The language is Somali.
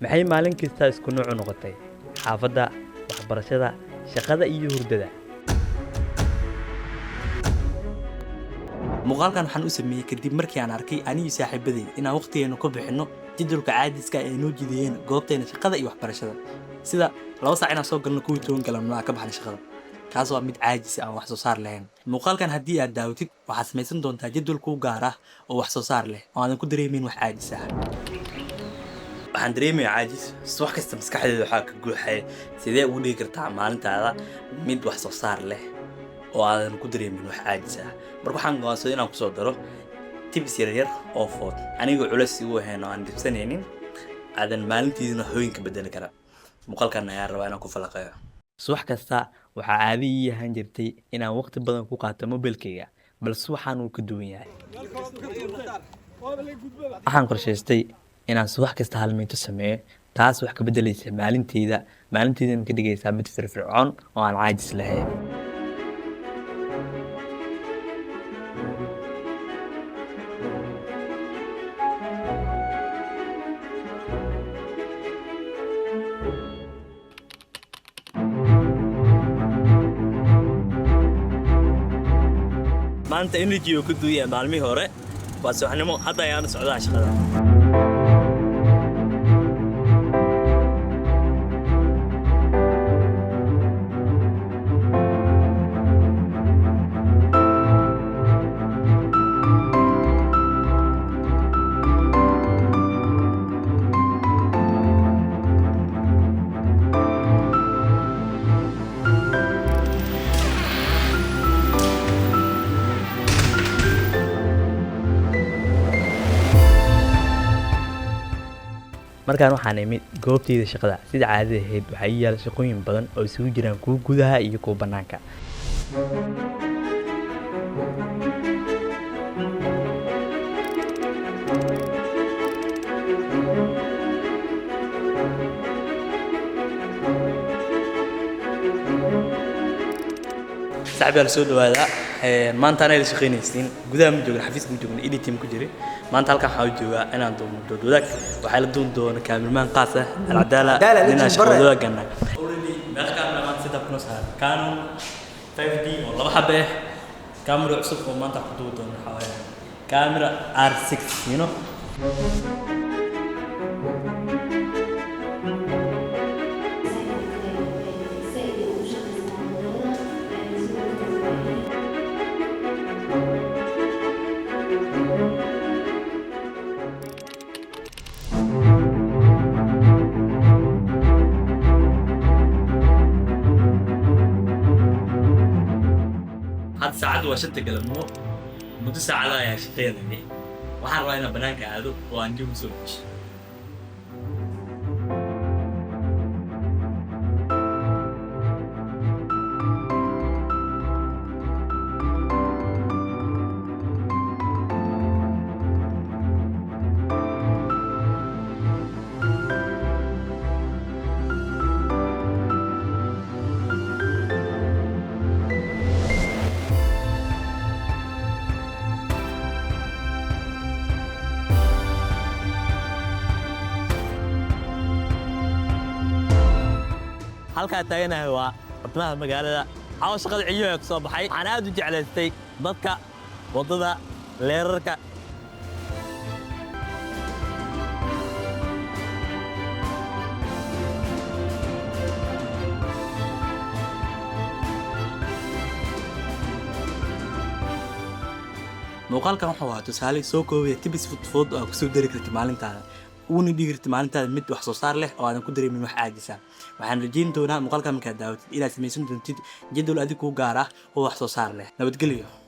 maxay maalin kasta isku nooc noqotay xaafadda, waxbarashada, shaqada iyo hurdada. muuqaalkan waxaan u sameeyay kadib markii aan arkay aniga saaxiibaday inaan waqtigeena ku bixino jadwalka caadiska ah ee noo jidayeen goobteena shaqada iyo waxbarashada sida 2 saac inaan soo galno 12 galabnimo ka baxno shaqada kaas waa mid caajis ah wax soo saar lahayn. muuqaalkan haddii aad daawatid waxaad samaysan doontaa jadwal kuu gaar ah oo wax soo saar leh oo aadan ku dareemin wax caajis ah. waxaan dareemayaa caajis wax kasta maskaxdeeda waxaa ka guuxaya sidee ugu dhigi kartaa maalintaada mid wax soo saar leh oo aadan ku dareemin wax caajis ah. marka waxaan go'aansaday inaan ku soo daro tips yar oo fudud aniga culays ugu ahayn oo aan dibsanaynin aadan maalintiina hooyinka bedeli kara. muuqaalkan ayaa rabaa inaan ku falaqeeyo. subax kasta waxaa caadi ii ahaan jirtay inaan waqti badan ku qaato mobilkayga, balse waxaan uu ka duwan yahay. waxaan qorshaystay inaan subax kasta hal minto sameeyo, taas wax ka beddelaysa maalinteydana ka dhigaysaa mid firfircoon oo aan caajis lahayn. maanta energy oo ku duuya maalmihii hore waa subaxnimo hadda ayaan socdaa shaqada. markaan waxaan imid goobtayda shaqada sida caadada ahayd waxaa ii yaal shaqooyin badan oo isugu jiraan kuwa gudaha iyo kuwa bannaanka. saaxiib soo dhawaada maanta anay la shaqeynaysiin gudaha ma joogin xafiiska ma joogin editing ku jiray maanta halkan waxaan joogaa inaan doono wadaag waxay la doon kaamilmaan qaas ah alcadaala inaan shaqada wadaagana already meeshaan maanta setup noo saar Canon 5D oo laba xabbe kaamiro cusub oo maanta ku doono xawaaye kaamira R6 you know. هاد ساعات واشنت قلمو مدة ساعة يا شقينا لي وحن راينا بنانك عادو وانجي مسويش. halka taaganahay waa bartamaha magaalada caawa shaqada ciyo ka soo baxay waxaan aad u jeclaystay dadka wadada leerarka muuqaalkan waxa waa tusaale soo koobaya tibis fudud oo ku soo dari kartid maalintaada uuna dhigi kartid maalintaada mid wax soo saar leh oo aadan ku dareemin wax caajis ah. waxaan rajayn doonaa muuqaalkan markaad daawatid inaad samaysan doontid jadwal adiga ku gaar ah oo wax soo saar leh. nabadgelyo.